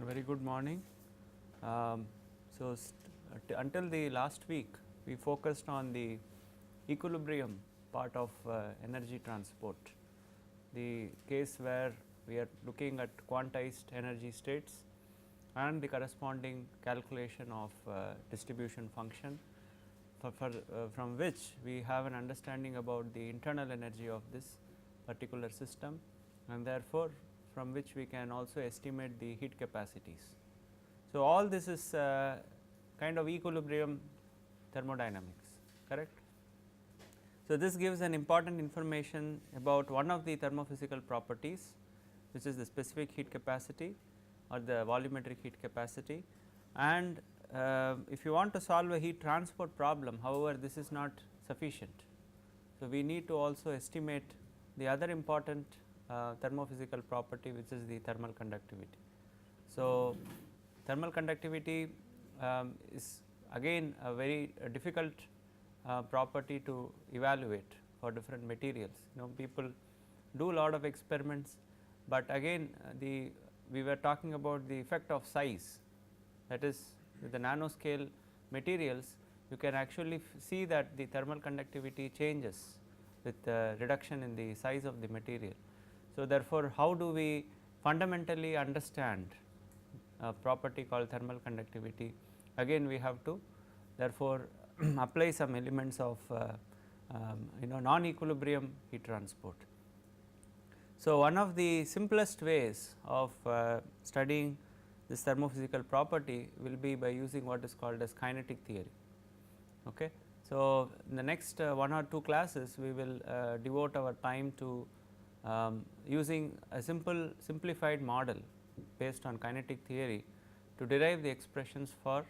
Very good morning. Until the last week we focused on the equilibrium part of energy transport, the case where we are looking at quantized energy states and the corresponding calculation of distribution function from which we have an understanding about the internal energy of this particular system, and therefore, from which we can also estimate the heat capacities. So, all this is kind of equilibrium thermodynamics, correct. So, this gives an important information about one of the thermophysical properties, which is the specific heat capacity or the volumetric heat capacity. And if you want to solve a heat transport problem, however, this is not sufficient. So, we need to also estimate the other important thermophysical property, which is the thermal conductivity. So, thermal conductivity is again a very difficult property to evaluate for different materials. People do a lot of experiments, but again we were talking about the effect of size, that is with the nanoscale materials you can actually see that the thermal conductivity changes with reduction in the size of the material. So, therefore, how do we fundamentally understand a property called thermal conductivity? Again we have to therefore apply some elements of non-equilibrium heat transport. So, one of the simplest ways of studying this thermophysical property will be by using what is called as kinetic theory. Okay. So, in the next one or two classes we will devote our time to using a simplified model based on kinetic theory to derive the expressions for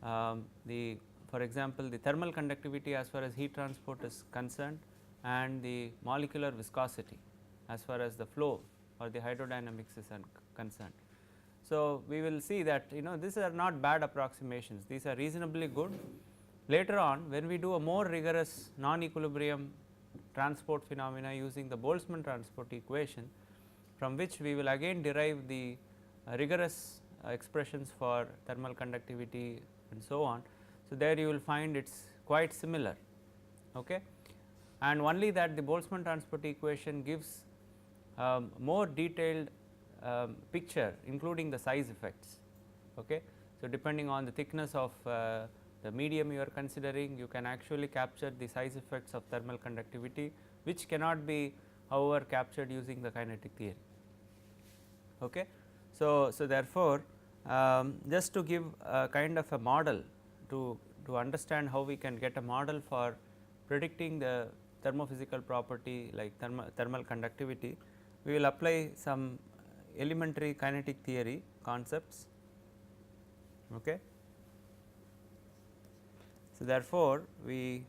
for example, the thermal conductivity as far as heat transport is concerned, and the molecular viscosity as far as the flow or the hydrodynamics is concerned. So, we will see that these are not bad approximations, these are reasonably good. Later on, when we do a more rigorous non-equilibrium transport phenomena using the Boltzmann transport equation, from which we will again derive the rigorous expressions for thermal conductivity and so on. So, there you will find it is quite similar, okay. And only that the Boltzmann transport equation gives more detailed picture, including the size effects. Okay. So, depending on the thickness of the medium you are considering, you can actually capture the size effects of thermal conductivity, which cannot be however captured using the kinetic theory. Okay. So, therefore, just to give a kind of a model to understand how we can get a model for predicting the thermophysical property like thermal conductivity, we will apply some elementary kinetic theory concepts. Okay. So, therefore, we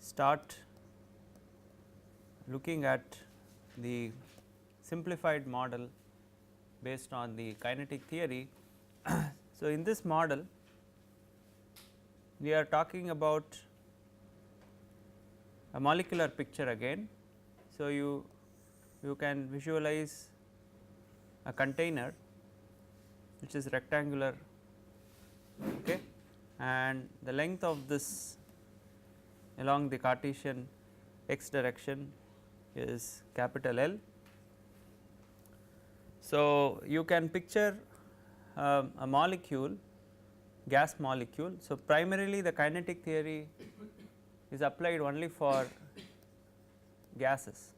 start looking at the simplified model based on the kinetic theory. So, in this model we are talking about a molecular picture again. So, you can visualize a container which is rectangular, okay, and the length of this along the Cartesian x direction is capital L. So, you can picture a molecule, gas molecule. So, primarily the kinetic theory is applied only for gases.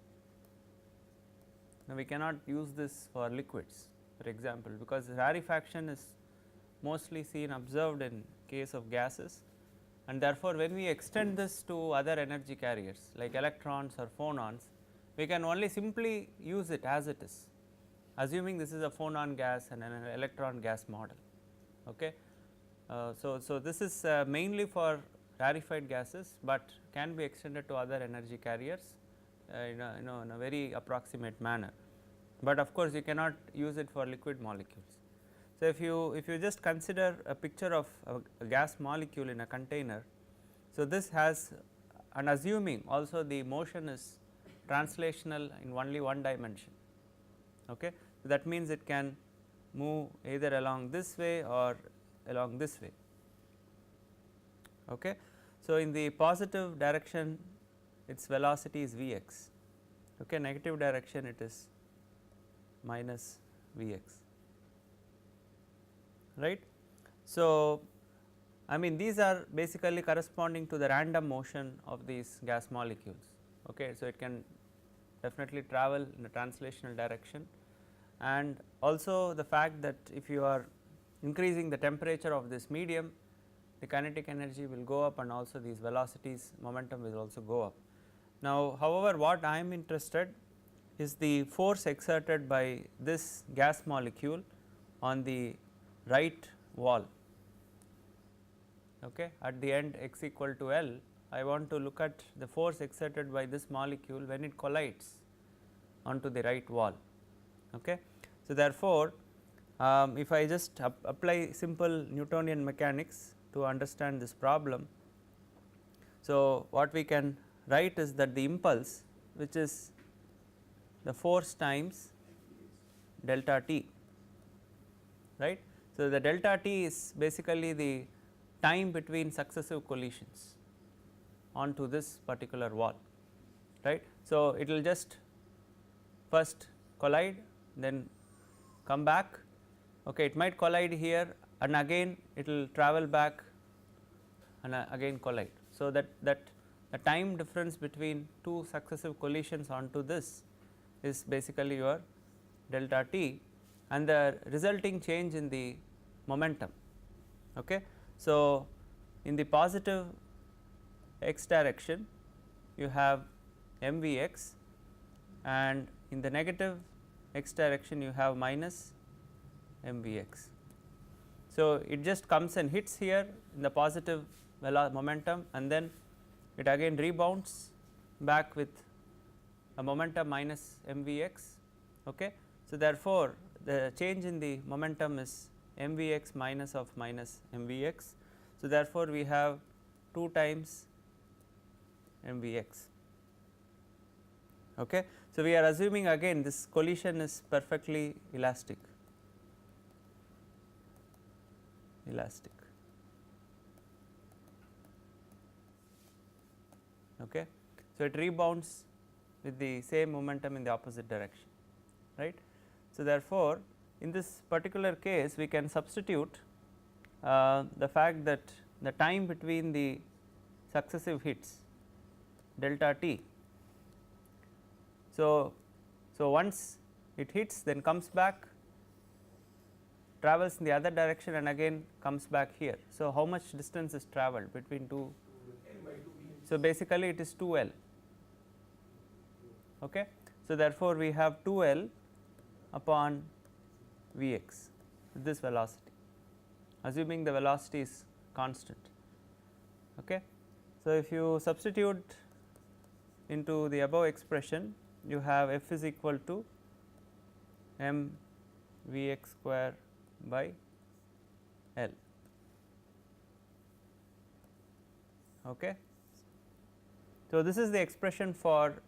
Now, we cannot use this for liquids, for example, because rarefaction is mostly seen observed in case of gases, and therefore, when we extend this to other energy carriers like electrons or phonons, we can only simply use it as it is, assuming this is a phonon gas and an electron gas model. Okay. So, this is mainly for rarefied gases, but can be extended to other energy carriers in a very approximate manner, but of course, you cannot use it for liquid molecules. So, if you just consider a picture of a gas molecule in a container, so this has, and assuming also the motion is translational in only one dimension. Okay. So, that means it can move either along this way or along this way. Okay. So, in the positive direction its velocity is Vx, okay, negative direction it is minus Vx, right. So, I mean these are basically corresponding to the random motion of these gas molecules. Okay. So, it can definitely travel in a translational direction, and also the fact that if you are increasing the temperature of this medium, the kinetic energy will go up and also these velocities momentum will also go up. Now, however, what I am interested is the force exerted by this gas molecule on the right wall. Okay. At the end x equal to L, I want to look at the force exerted by this molecule when it collides onto the right wall. Okay. So, therefore, if I just apply simple Newtonian mechanics to understand this problem, so what we can write is that the impulse, which is the force times delta t, right. So, the delta t is basically the time between successive collisions onto this particular wall, right. So, it will just first collide, then come back. Okay, it might collide here and again it will travel back and again collide. So, that the time difference between two successive collisions onto this is basically your delta t and the resulting change in the momentum. Okay. So, in the positive x direction you have mvx, and in the negative x direction you have minus mvx. So, it just comes and hits here in the positive momentum and then it again rebounds back with a momentum minus mvx. Okay. So, therefore, the change in the momentum is mvx minus of minus mvx. So, therefore, we have 2 times mvx. Okay. So, we are assuming again this collision is perfectly elastic. Okay. So, it rebounds with the same momentum in the opposite direction, right. So, therefore, in this particular case we can substitute the fact that the time between the successive hits delta t. So, once it hits then comes back, travels in the other direction and again comes back here. So, how much distance is travelled between two? So, basically it is 2 L. Okay. So, therefore, we have 2 L upon Vx with this velocity, assuming the velocity is constant. Okay. So, if you substitute into the above expression, you have f is equal to m Vx square by L. Okay. So, this is the expression for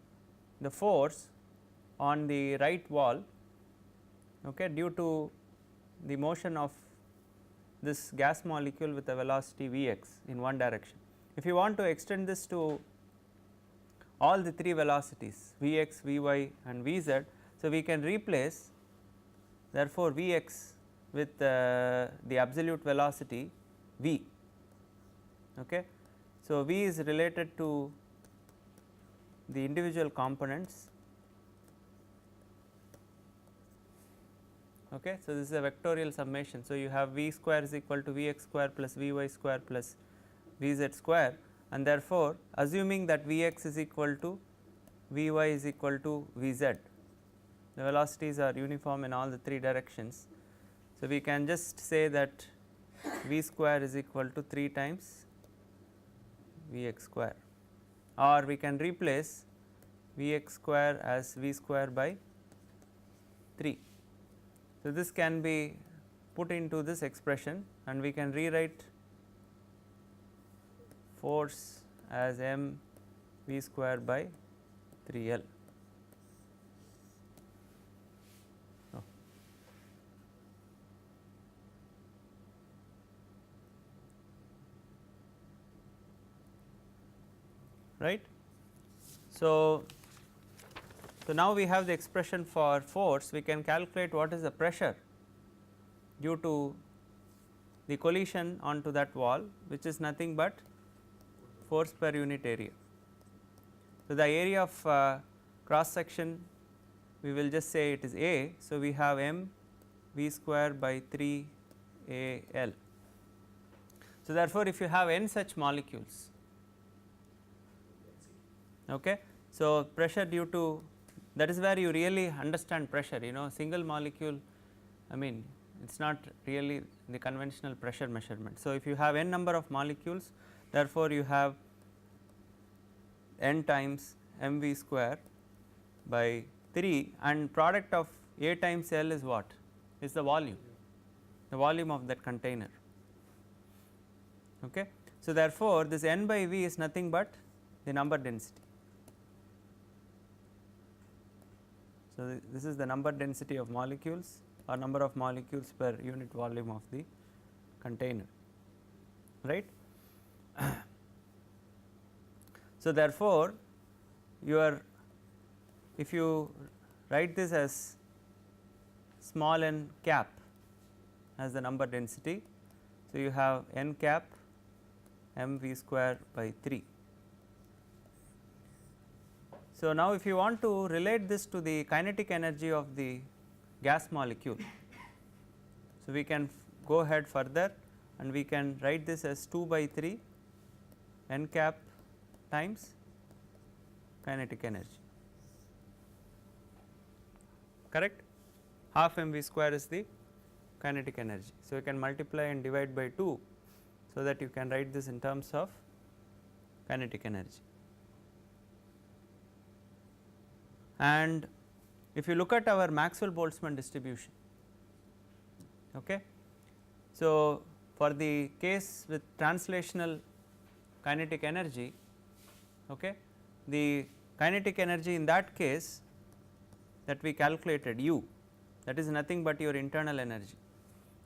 the force on the right wall, okay, due to the motion of this gas molecule with a velocity Vx in one direction. If you want to extend this to all the 3 velocities Vx, Vy and Vz, so we can replace therefore Vx with the absolute velocity V. Okay. So, V is related to the individual components. Okay. So, this is a vectorial summation. So, you have V square is equal to Vx square plus Vy square plus Vz square, and therefore, assuming that Vx is equal to Vy is equal to Vz, the velocities are uniform in all the 3 directions. So, we can just say that V square is equal to 3 times Vx square, or we can replace Vx square as V square by 3. So, this can be put into this expression and we can rewrite force as m V square by 3 L. right. So, now we have the expression for force, we can calculate what is the pressure due to the collision onto that wall, which is nothing but force per unit area. So, the area of cross section we will just say it is A. So, we have m v square by 3 A L. So, therefore, if you have n such molecules, okay, so pressure due to, that is where you really understand pressure, single molecule, I mean it is not really the conventional pressure measurement. So, if you have n number of molecules, therefore, you have n times m v square by 3, and product of A times L is what? Is the volume of that container. Okay. So, therefore, this n by V is nothing but the number density. So, this is the number density of molecules or number of molecules per unit volume of the container, right. So, therefore, if you write this as small n cap as the number density, so you have n cap m v square by 3. So, now if you want to relate this to the kinetic energy of the gas molecule, so we can go ahead further and we can write this as 2 by 3 n cap times kinetic energy, correct. Half m v square is the kinetic energy. So, you can multiply and divide by 2, so that you can write this in terms of kinetic energy. And if you look at our Maxwell-Boltzmann distribution, okay. So, for the case with translational kinetic energy, okay, the kinetic energy in that case that we calculated U, that is nothing but your internal energy.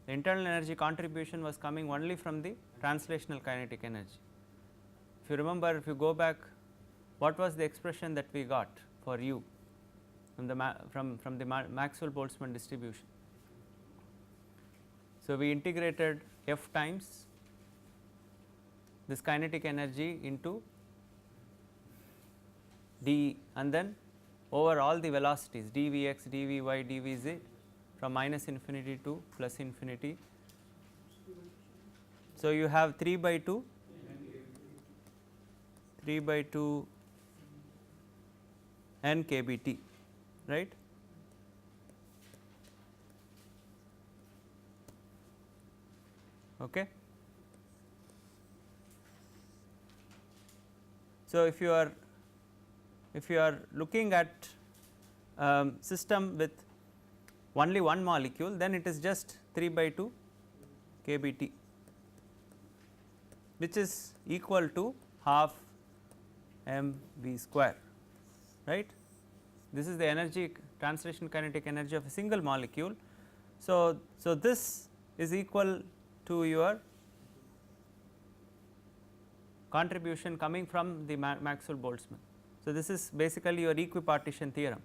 The internal energy contribution was coming only from the translational kinetic energy. If you remember, if you go back, what was the expression that we got for U from the Maxwell-Boltzmann distribution? So, we integrated F times this kinetic energy into d, and then over all the velocities dvx, dvy, dvz from minus infinity to plus infinity. So, you have 3 by 2 n kbt, right. Okay. So, if you are looking at system with only one molecule, then it is just 3 by 2 kbt, which is equal to half m v square, right. This is the energy, translation kinetic energy of a single molecule. So, this is equal to your contribution coming from the Maxwell-Boltzmann. So, this is basically your equipartition theorem,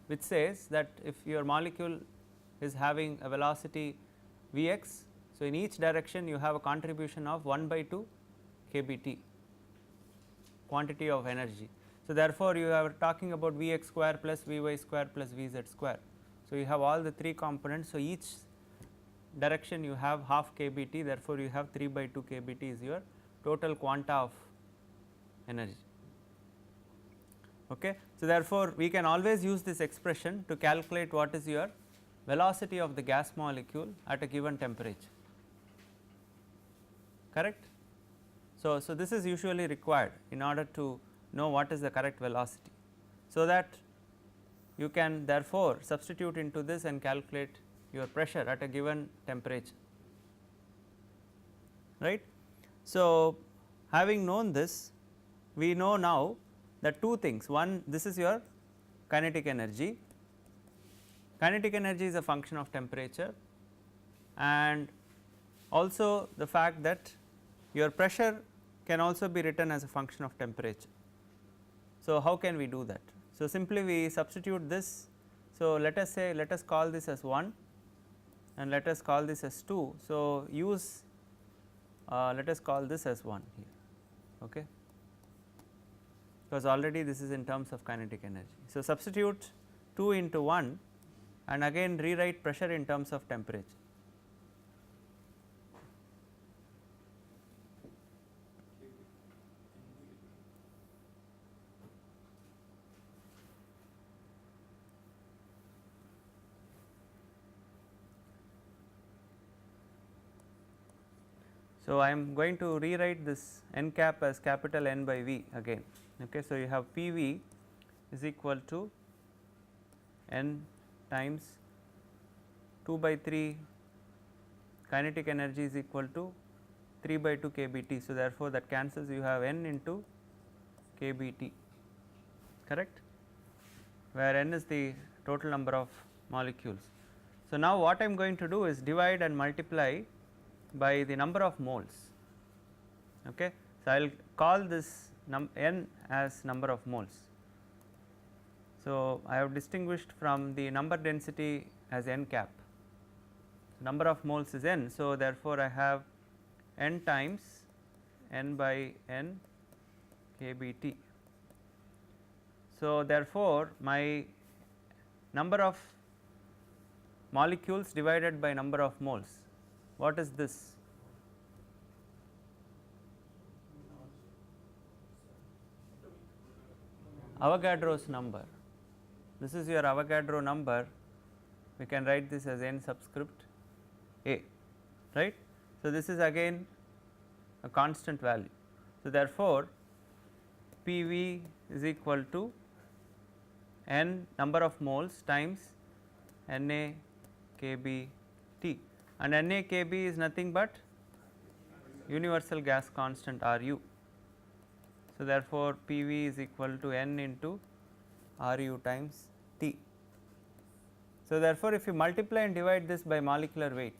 which says that if your molecule is having a velocity Vx, so in each direction you have a contribution of 1 by 2 kbt quantity of energy. So, therefore, you are talking about Vx square plus Vy square plus Vz square. So, you have all the 3 components. So, each direction you have half kbt, therefore, you have 3 by 2 kbt is your total quanta of energy. Okay. So, therefore, we can always use this expression to calculate what is your velocity of the gas molecule at a given temperature, correct. So, this is usually required in order to know what is the correct velocity. So, that you can therefore substitute into this and calculate your pressure at a given temperature, right. So, having known this, we know now that two things. One, this is your kinetic energy. Kinetic energy is a function of temperature, and also the fact that your pressure can also be written as a function of temperature. So, how can we do that? So, simply we substitute this. So, let us call this as 1 and let us call this as 2. So, use let us call this as 1 here, okay, because already this is in terms of kinetic energy. So, substitute 2 into 1 and again rewrite pressure in terms of temperature. So, I am going to rewrite this n cap as capital N by V again. Okay. So, you have P V is equal to n times 2 by 3 kinetic energy is equal to 3 by 2 kBT. So, therefore, that cancels, you have n into kBT, correct, where n is the total number of molecules. So, now what I am going to do is divide and multiply by the number of moles. Okay. So, I will call this n as number of moles. So, I have distinguished from the number density as n cap, number of moles is n. So, therefore, I have n times n by n kBT. So, therefore, my number of molecules divided by number of moles, what is this? Avogadro's number. This is your Avogadro number. We can write this as n subscript a, right. So, this is again a constant value. So, therefore, P V is equal to n number of moles times Na kB T, and Na kB is nothing but universal gas constant Ru. So, therefore, P V is equal to n into Ru times T. So, therefore, if you multiply and divide this by molecular weight,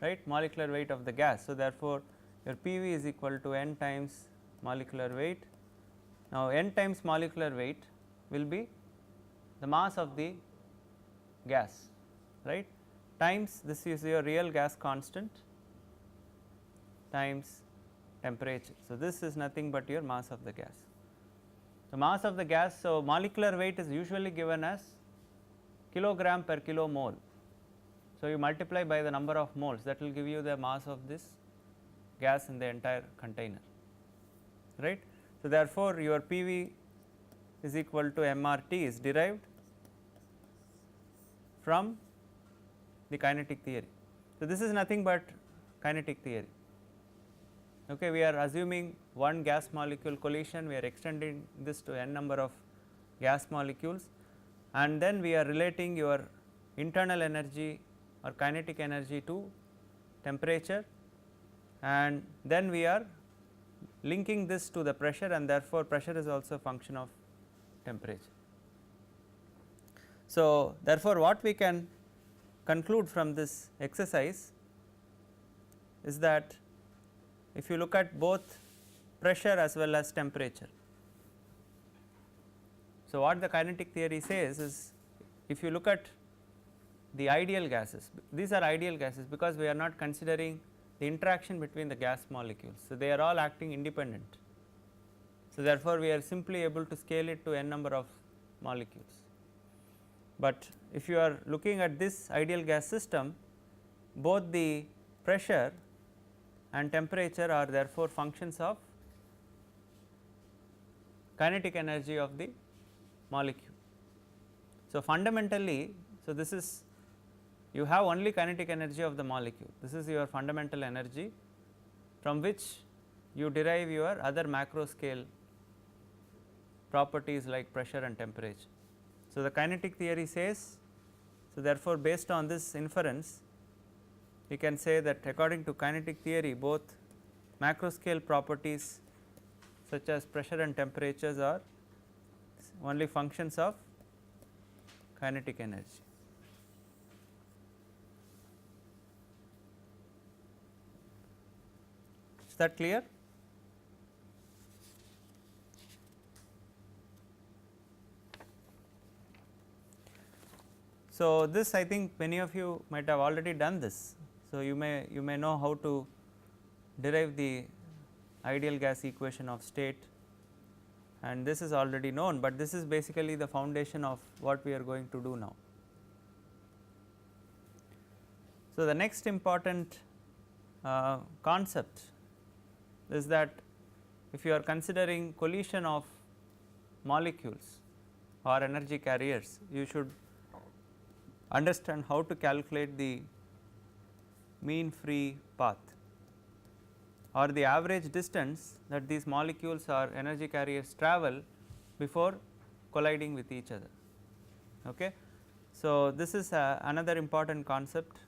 right, molecular weight of the gas. So, therefore, your P V is equal to n times molecular weight. Now, n times molecular weight will be the mass of the gas, right, times this is your real gas constant times temperature. So, this is nothing but your mass of the gas. The mass of the gas, so molecular weight is usually given as kilogram per kilomole. So, you multiply by the number of moles, that will give you the mass of this gas in the entire container, right. So, therefore, your P V is equal to MRT is derived from the kinetic theory. So, this is nothing but kinetic theory. Okay, we are assuming one gas molecule collision, we are extending this to n number of gas molecules, and then we are relating your internal energy or kinetic energy to temperature, and then we are linking this to the pressure, and therefore, pressure is also a function of temperature. So, therefore, what we can conclude from this exercise is that if you look at both pressure as well as temperature, so what the kinetic theory says is, if you look at the ideal gases, these are ideal gases because we are not considering the interaction between the gas molecules. So, they are all acting independent. So, therefore, we are simply able to scale it to n number of molecules. But if you are looking at this ideal gas system, both the pressure and temperature are therefore functions of kinetic energy of the molecule. So, fundamentally, so this is, you have only kinetic energy of the molecule, this is your fundamental energy from which you derive your other macro scale properties like pressure and temperature. So, the kinetic theory says, so therefore, based on this inference we can say that according to kinetic theory, both macro scale properties such as pressure and temperatures are only functions of kinetic energy. Is that clear? So, this I think many of you might have already done this. So, you may know how to derive the ideal gas equation of state, and this is already known, but this is basically the foundation of what we are going to do now. So, the next important concept is that if you are considering collision of molecules or energy carriers, you should understand how to calculate the mean free path or the average distance that these molecules or energy carriers travel before colliding with each other. Okay. So, this is another important concept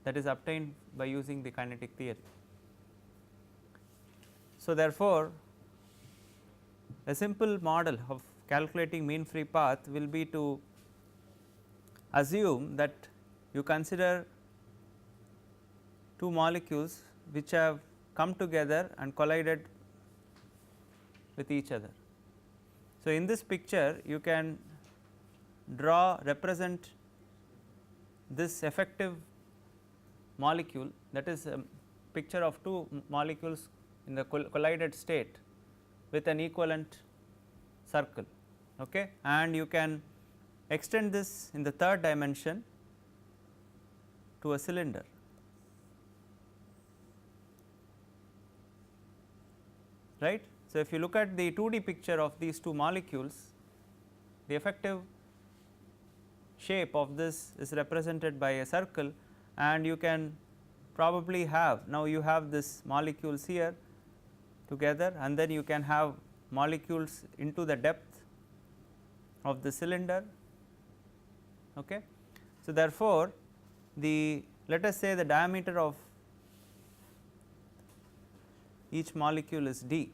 that is obtained by using the kinetic theory. So, therefore, a simple model of calculating mean free path will be to assume that you consider two molecules which have come together and collided with each other. So, in this picture you can represent this effective molecule, that is a picture of two molecules in the collided state with an equivalent circle, okay. And you can extend this in the third dimension to a cylinder. Right. So, if you look at the 2D picture of these two molecules, the effective shape of this is represented by a circle, and you can probably have, now you have this molecules here together, and then you can have molecules into the depth of the cylinder. Okay. So, therefore, let us say the diameter of each molecule is d.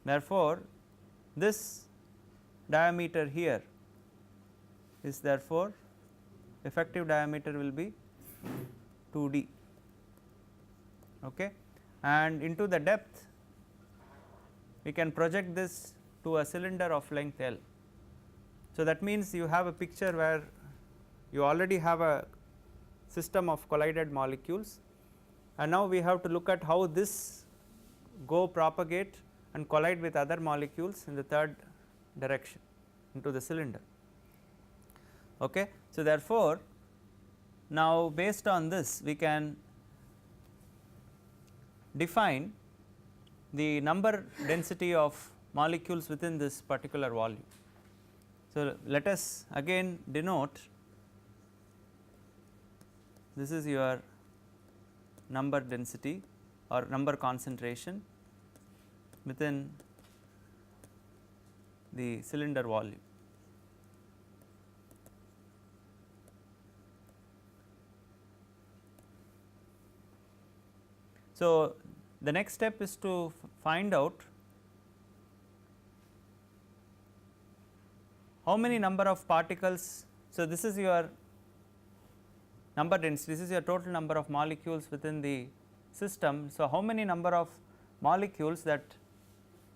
Therefore, this diameter here is therefore effective diameter will be 2d, okay. And into the depth we can project this to a cylinder of length L. So, that means you have a picture where you already have a system of collided molecules, and now we have to look at how this propagate and collide with other molecules in the third direction into the cylinder. Okay. So, therefore, now based on this we can define the number density of molecules within this particular volume. So, let us again denote, this is your number density or number concentration within the cylinder volume. So, the next step is to find out how many number of particles. So, this is your number density, this is your total number of molecules within the system. So, how many number of molecules that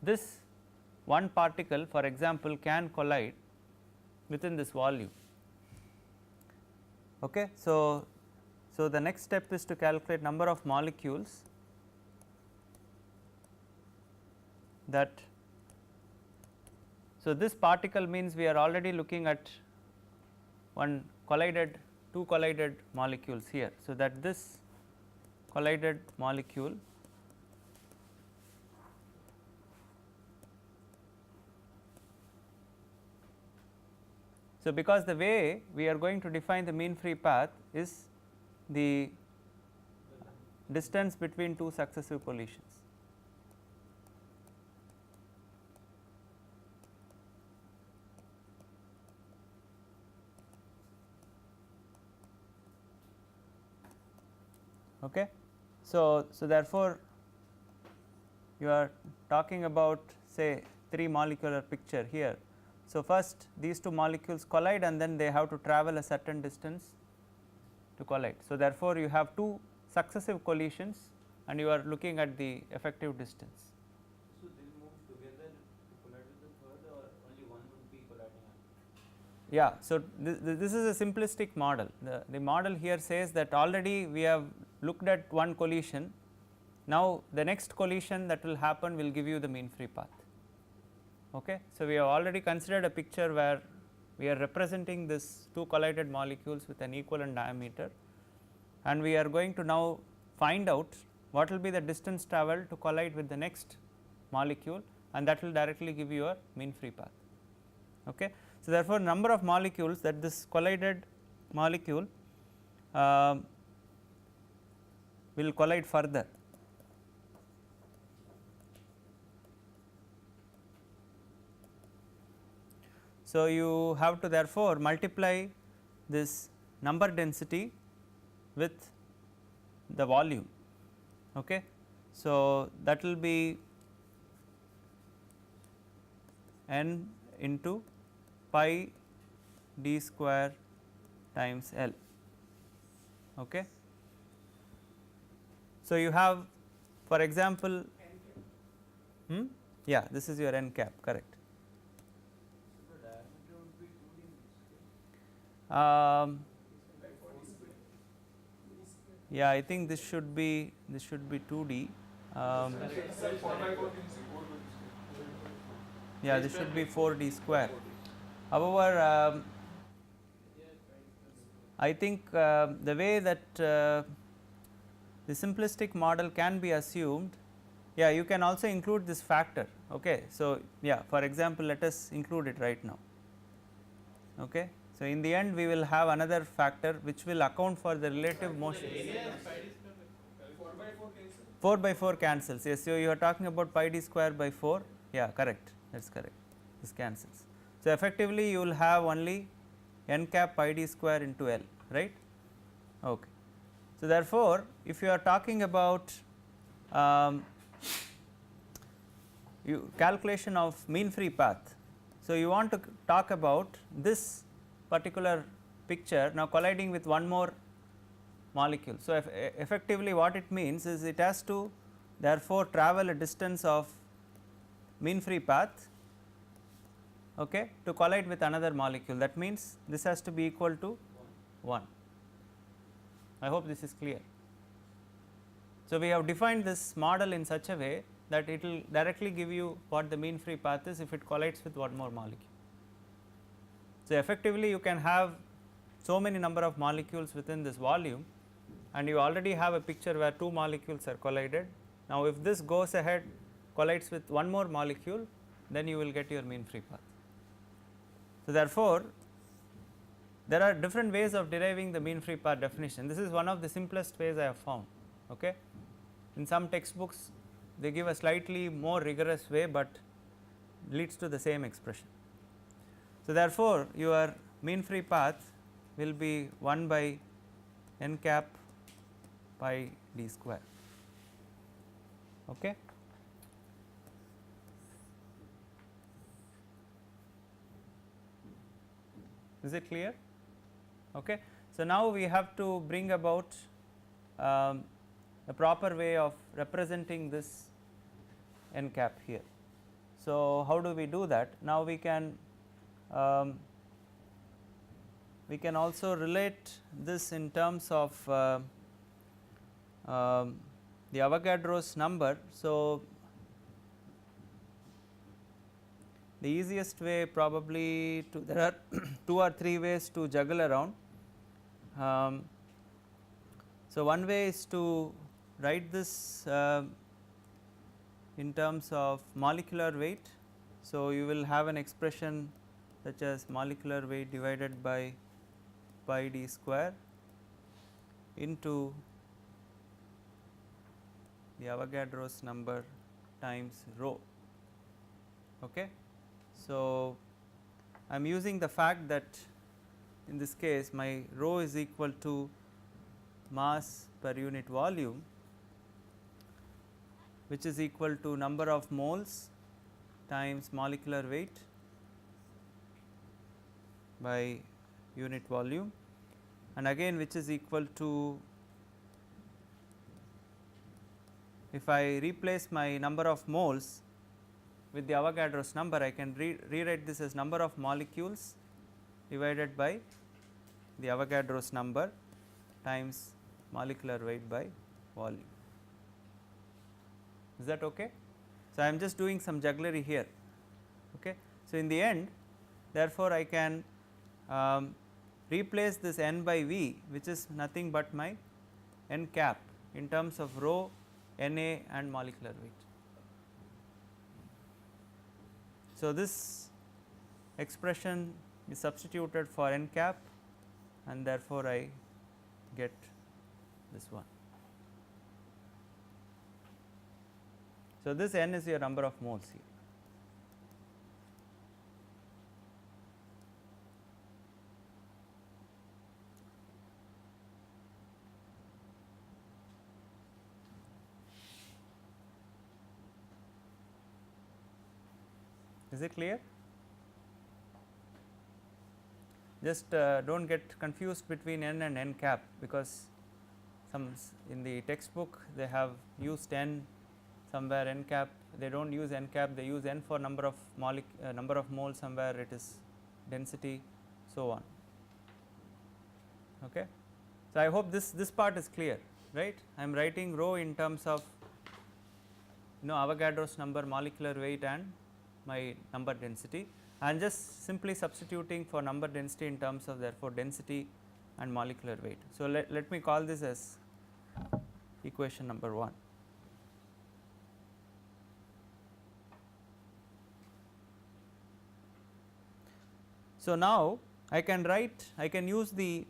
this one particle, for example, can collide within this volume. Okay. So, the next step is to calculate number of molecules that. So, this particle means we are already looking at two collided molecules here. So, that this collided molecule So, because the way we are going to define the mean free path is the distance between two successive collisions. Okay. So, therefore, you are talking about say 3 molecular picture here. So, first these two molecules collide and then they have to travel a certain distance to collide. So, therefore, you have two successive collisions and you are looking at the effective distance. So, they will move together to collide with the third, or only one would be colliding? Yeah, so this is a simplistic model. The model here says that already we have looked at one collision. Now, the next collision that will happen will give you the mean free path. Okay. So, we have already considered a picture where we are representing this two collided molecules with an equivalent diameter, and we are going to now find out what will be the distance travelled to collide with the next molecule, and that will directly give you a mean free path. Okay. So, therefore, number of molecules that this collided molecule will collide further. So, you have to therefore multiply this number density with the volume. Okay. So, that will be n into pi d square times L. Okay. So, you have, for example, yeah, this is your n cap, correct. Yeah, I think this should be 2D. Yeah, this should be 4D square. However, I think the way that the simplistic model can be assumed, yeah, you can also include this factor. Okay. So, yeah, for example, let us include it right now. Okay. So, in the end we will have another factor which will account for the relative motion. 4 by 4 cancels. Yes, so you are talking about pi d square by 4. Yeah, correct, that is correct, this cancels. So, effectively you will have only n cap pi d square into L, right. Okay. So, therefore, if you are talking about calculation of mean free path, so you want to talk about this particular picture now colliding with one more molecule. So, effectively what it means is it has to therefore travel a distance of mean free path, okay, to collide with another molecule. That means this has to be equal to 1. I hope this is clear. So, we have defined this model in such a way that it will directly give you what the mean free path is if it collides with one more molecule. So, effectively you can have so many number of molecules within this volume, and you already have a picture where two molecules are collided. Now, if this goes ahead collides with one more molecule, then you will get your mean free path. So, therefore, there are different ways of deriving the mean free path definition. This is one of the simplest ways I have found. Okay. In some textbooks they give a slightly more rigorous way, but leads to the same expression. So, therefore, your mean free path will be 1 by n cap pi d square. Okay. Is it clear? Okay. So, now we have to bring about a proper way of representing this n cap here. So, how do we do that? Now, we can also relate this in terms of the Avogadro's number. So, the easiest way probably to, there are 2 or 3 ways to juggle around. So, one way is to write this in terms of molecular weight. So, you will have an expression such as molecular weight divided by pi d square into the Avogadro's number times rho. Okay. So, I am using the fact that in this case my rho is equal to mass per unit volume, which is equal to number of moles times molecular weight by unit volume, and again which is equal to, if I replace my number of moles with the Avogadro's number, I can rewrite this as number of molecules divided by the Avogadro's number times molecular weight by volume. Is that okay? So, I am just doing some jugglery here. Okay. So, in the end, therefore, I can replace this n by v, which is nothing but my n cap in terms of rho, Na and molecular weight. So, this expression is substituted for n cap, and therefore, I get this one. So, this n is your number of moles here. Is it clear? Just do not get confused between n and n cap, because some in the textbook they have used n somewhere, n cap they do not use n cap, they use n for number of moles, somewhere it is density, so on. Okay. So, I hope this part is clear, right. I am writing rho in terms of Avogadro's number, molecular weight and my number density. I am just simply substituting for number density in terms of therefore density and molecular weight. So, let me call this as equation number 1. So, now I can use the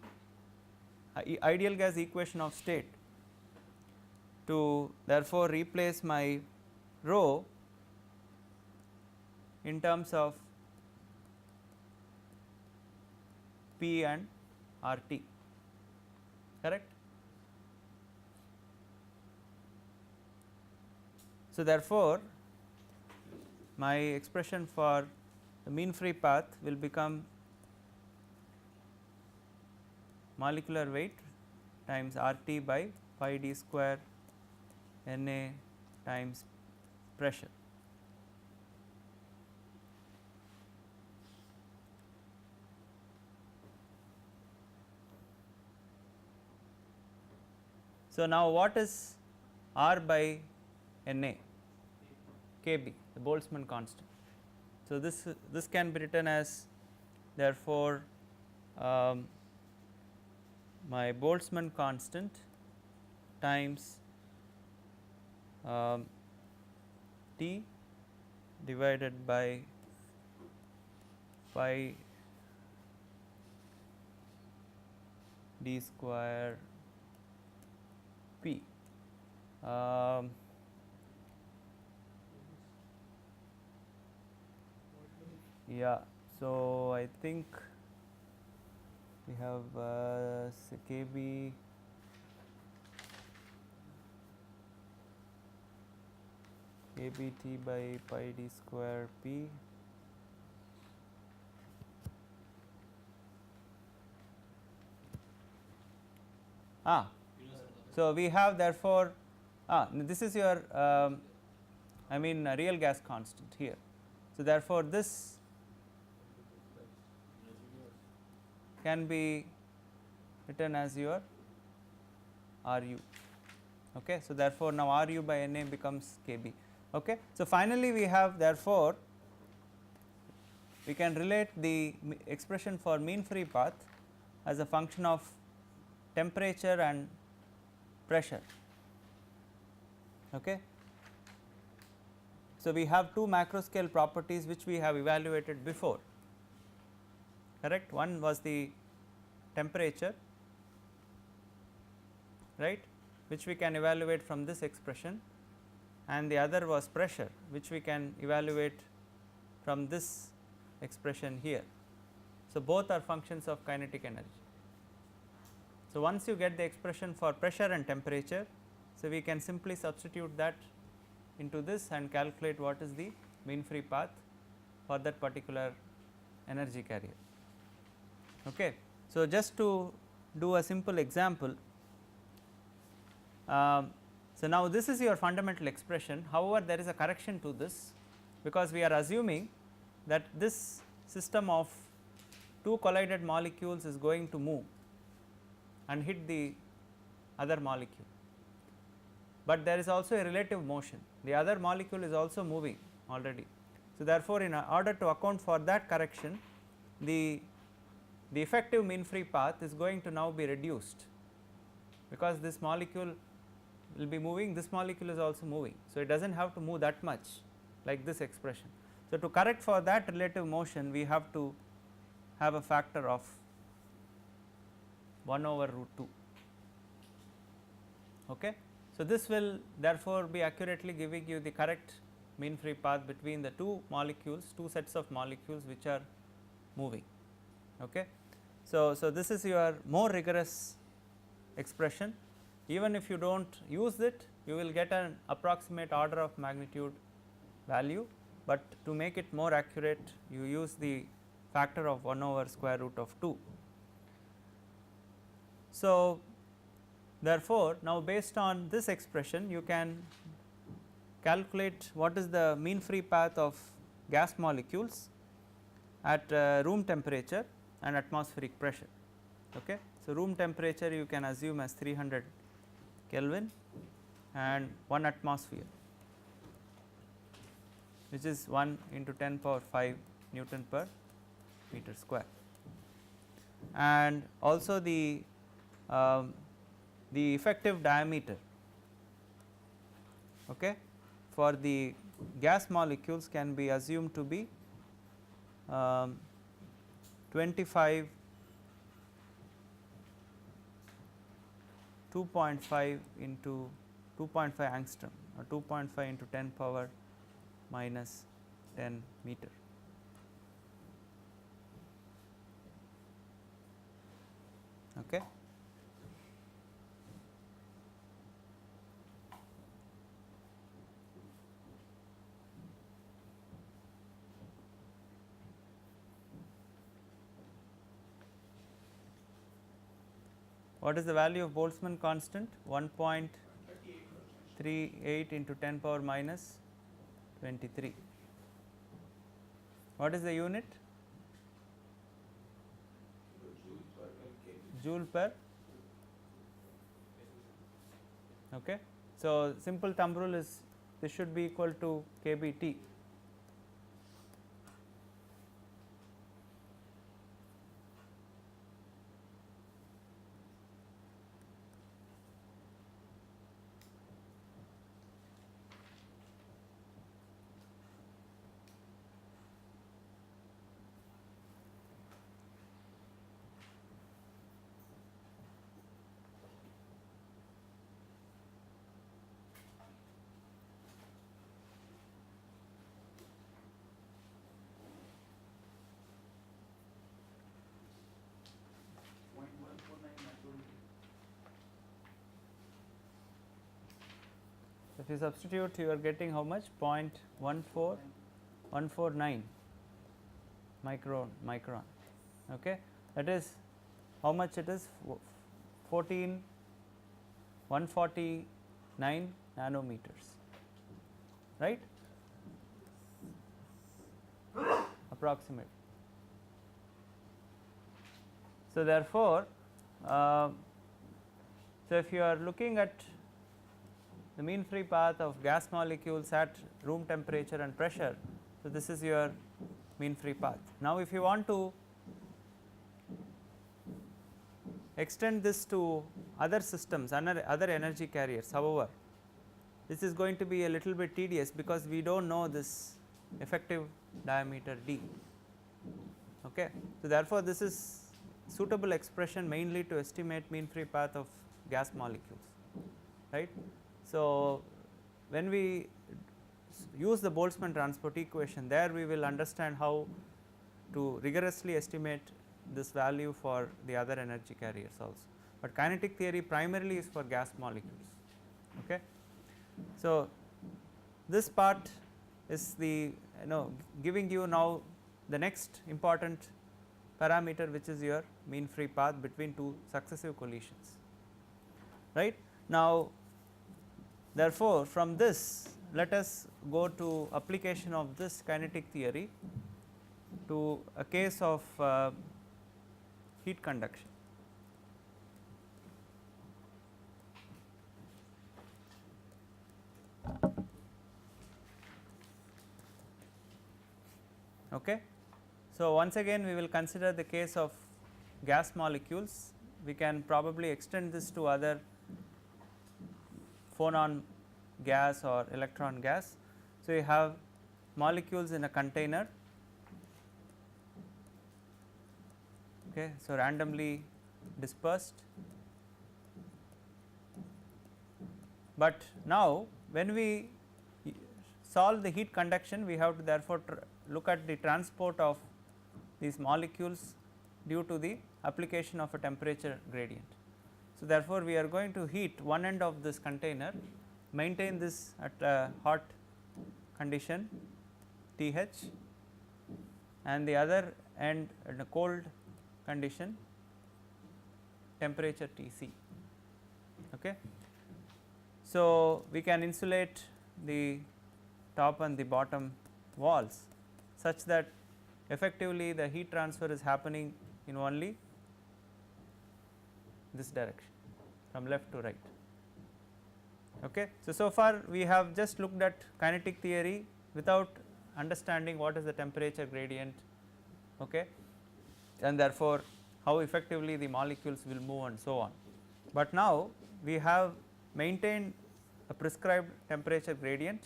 ideal gas equation of state to therefore replace my rho in terms of P and RT, correct. So, therefore, my expression for the mean free path will become molecular weight times RT by pi d square Na times pressure. So, now what is R by Na? Kb, the Boltzmann constant. So, this can be written as therefore my Boltzmann constant times T divided by pi d square P. Yeah, so I think we have Kb T by pi d square P so we have therefore this is your I mean real gas constant here. So, therefore, this can be written as your Ru. Okay. So, therefore, now Ru by Na becomes Kb. Okay. So, finally, we have therefore, we can relate the expression for mean free path as a function of temperature and pressure. Okay. So, we have two macro scale properties which we have evaluated before, correct. One was the temperature, right, which we can evaluate from this expression, and the other was pressure, which we can evaluate from this expression here. So, both are functions of kinetic energy. So, once you get the expression for pressure and temperature, so we can simply substitute that into this and calculate what is the mean free path for that particular energy carrier. Okay. So, just to do a simple example, so now this is your fundamental expression. However, there is a correction to this, because we are assuming that this system of two collided molecules is going to move and hit the other molecule, but there is also a relative motion, the other molecule is also moving already. So, therefore, in order to account for that correction, the effective mean free path is going to now be reduced, because this molecule will be moving, this molecule is also moving. So, it does not have to move that much like this expression. So, to correct for that relative motion, we have to have a factor of 1 over root 2. Okay. So, this will therefore be accurately giving you the correct mean free path between the two molecules, two sets of molecules which are moving. Okay. So, this is your more rigorous expression. Even if you do not use it, you will get an approximate order of magnitude value, but to make it more accurate, you use the factor of 1 over square root of 2. So, therefore, now based on this expression, you can calculate what is the mean free path of gas molecules at room temperature and atmospheric pressure. Okay. So, room temperature you can assume as 300 Kelvin and 1 atmosphere, which is 1 into 10 power 5 Newton per meter square, and also the effective diameter, okay, for the gas molecules can be assumed to be 25 2.5 into 2.5 angstrom or 2.5 into 10 power minus 10 meter. Okay. What is the value of Boltzmann constant? 1.38 into 10 power minus 23. What is the unit? Joule per. Okay. So, simple thumb rule is this should be equal to kBT. If you substitute, you are getting how much? 0.14149 micron. Okay. That is how much it is? 149 nanometers, right? Approximate. So, therefore, so if you are looking at the mean free path of gas molecules at room temperature and pressure, so this is your mean free path. Now, if you want to extend this to other systems, other energy carriers, however, this is going to be a little bit tedious because we do not know this effective diameter d. Okay. So, therefore, this is suitable expression mainly to estimate mean free path of gas molecules, right. So, when we use the Boltzmann transport equation, there we will understand how to rigorously estimate this value for the other energy carriers also, but kinetic theory primarily is for gas molecules. Okay. So, this part is the giving you now the next important parameter, which is your mean free path between two successive collisions, right. Now, therefore, from this let us go to application of this kinetic theory to a case of heat conduction. Okay. So, once again we will consider the case of gas molecules. We can probably extend this to other phonon gas or electron gas. So, you have molecules in a container, okay, so randomly dispersed. But now when we solve the heat conduction, we have to therefore look at the transport of these molecules due to the application of a temperature gradient. So, therefore, we are going to heat one end of this container, maintain this at a hot condition TH, and the other end at a cold condition temperature Tc. Okay. So, we can insulate the top and the bottom walls such that effectively the heat transfer is happening in only this direction from left to right. Okay. So, so far we have just looked at kinetic theory without understanding what is the temperature gradient, okay, and therefore, how effectively the molecules will move and so on. But now we have maintained a prescribed temperature gradient,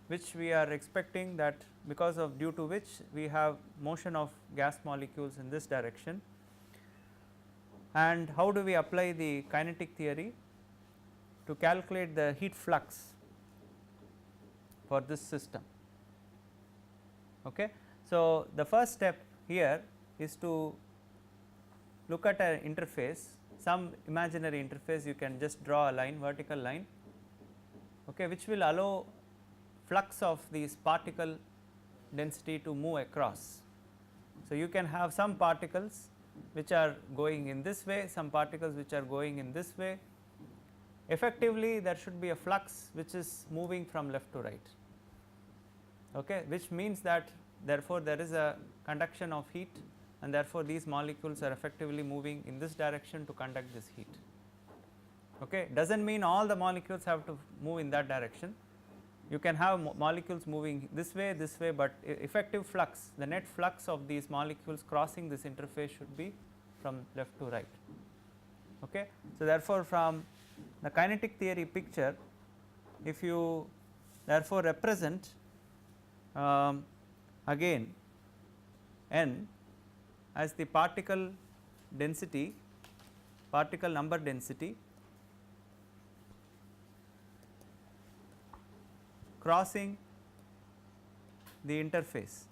which we are expecting that because of due to which we have motion of gas molecules in this direction. And how do we apply the kinetic theory to calculate the heat flux for this system? Okay. So, the first step here is to look at an interface, some imaginary interface. You can just draw a line, vertical line, okay, which will allow flux of these particle density to move across. So, you can have some particles which are going in this way, some particles which are going in this way. Effectively, there should be a flux which is moving from left to right, okay, which means that therefore, there is a conduction of heat, and therefore, these molecules are effectively moving in this direction to conduct this heat. Okay. Does not mean all the molecules have to move in that direction. You can have molecules moving this way, but effective flux, the net flux of these molecules crossing this interface should be from left to right. Okay. So, therefore, from the kinetic theory picture, if you therefore represent again n as the particle density, particle number density crossing the interface.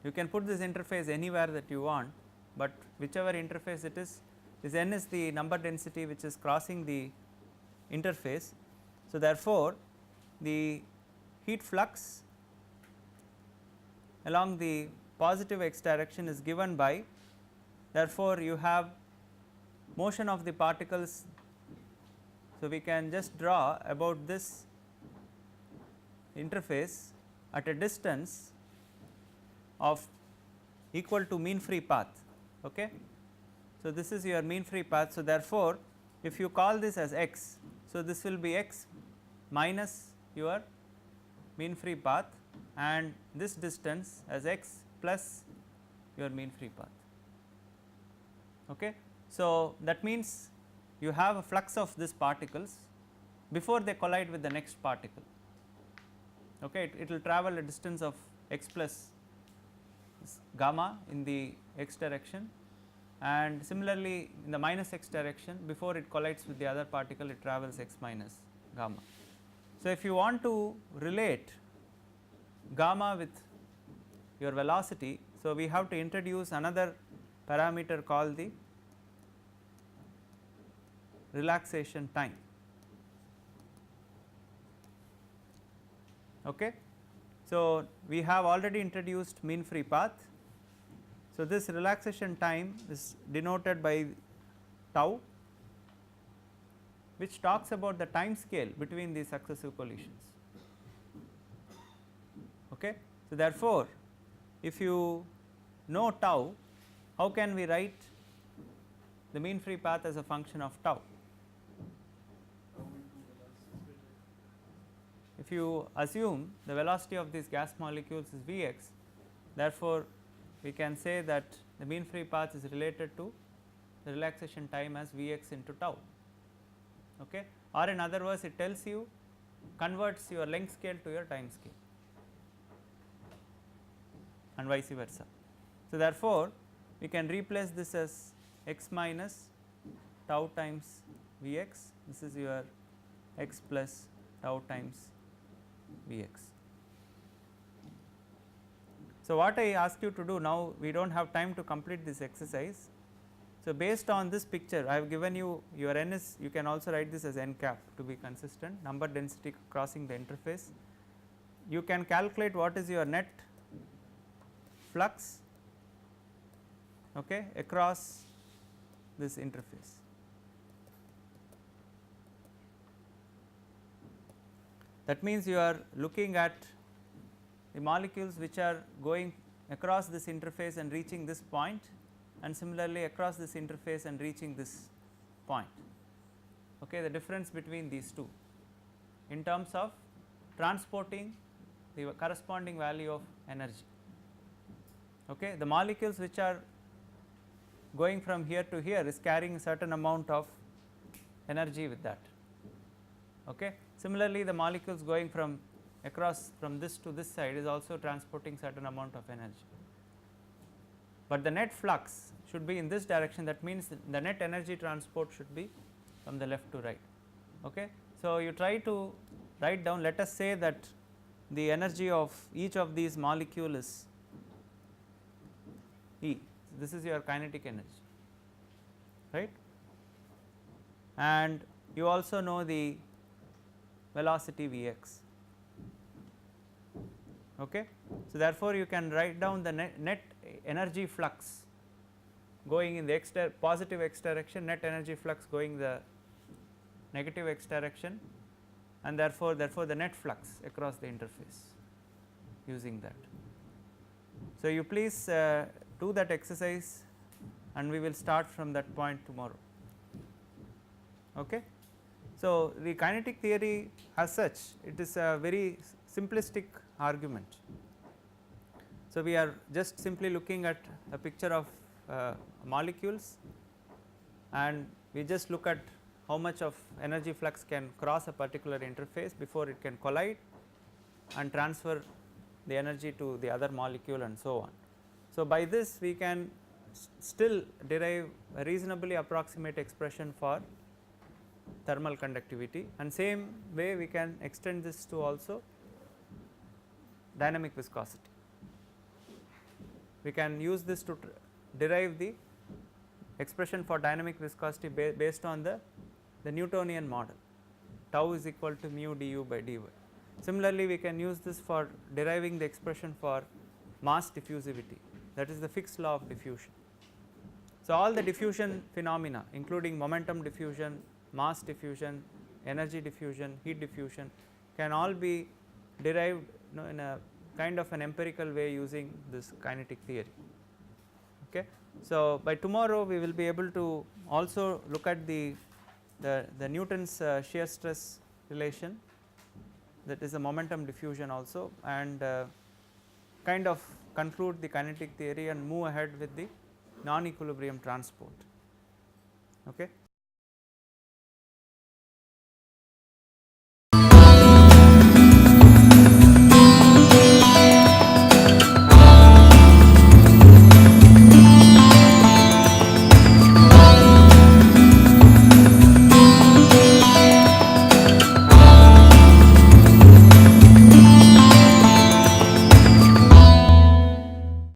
You can put this interface anywhere that you want, but whichever interface it is, this n is the number density which is crossing the interface. So, therefore, the heat flux along the positive x direction is given by, therefore, you have motion of the particles. So, we can just draw about this interface at a distance of equal to mean free path. Okay. So, this is your mean free path. So, therefore, if you call this as x, so this will be x minus your mean free path, and this distance as x plus your mean free path. Okay. So, that means you have a flux of these particles before they collide with the next particle. Okay. It will travel a distance of x plus gamma in the x direction, and similarly in the minus x direction, before it collides with the other particle, it travels x minus gamma. So, if you want to relate gamma with your velocity, so we have to introduce another parameter called the relaxation time. Okay. So, we have already introduced mean free path. So, this relaxation time is denoted by tau, which talks about the time scale between these successive collisions. Okay. So, therefore, if you know tau, how can we write the mean free path as a function of tau? If you assume the velocity of these gas molecules is Vx, therefore, we can say that the mean free path is related to the relaxation time as Vx into tau, okay. Or in other words, it tells you, converts your length scale to your time scale and vice versa. So, therefore, we can replace this as x minus tau times Vx, this is your x plus tau times Vx. So, what I ask you to do now, we do not have time to complete this exercise. So, based on this picture, I have given you your n is, you can also write this as n cap to be consistent, number density crossing the interface. You can calculate what is your net flux, okay, across this interface. That means you are looking at the molecules which are going across this interface and reaching this point, and similarly across this interface and reaching this point, okay, the difference between these two in terms of transporting the corresponding value of energy. Okay. The molecules which are going from here to here is carrying a certain amount of energy with that. Okay. Similarly, the molecules going from across from this to this side is also transporting certain amount of energy, but the net flux should be in this direction. That means the net energy transport should be from the left to right. Okay. So, you try to write down, let us say that the energy of each of these molecule is E, this is your kinetic energy, right, and you also know the velocity Vx. Okay. So, therefore, you can write down the net energy flux going in the positive x direction, net energy flux going the negative x direction, and therefore the net flux across the interface using that. So, you please do that exercise and we will start from that point tomorrow. Okay. So, the kinetic theory as such, it is a very simplistic argument. So, we are just simply looking at a picture of molecules, and we just look at how much of energy flux can cross a particular interface before it can collide and transfer the energy to the other molecule and so on. So, by this we can still derive a reasonably approximate expression for thermal conductivity, and same way we can extend this to also dynamic viscosity. We can use this to derive the expression for dynamic viscosity based on the Newtonian model, tau is equal to mu du by dy. Similarly, we can use this for deriving the expression for mass diffusivity, that is the Fick's law of diffusion. So, all the diffusion phenomena including momentum diffusion, mass diffusion, energy diffusion, heat diffusion can all be derived in a kind of an empirical way using this kinetic theory. Okay. So, by tomorrow we will be able to also look at the Newton's shear stress relation, that is the momentum diffusion also, and kind of conclude the kinetic theory and move ahead with the non-equilibrium transport. Okay.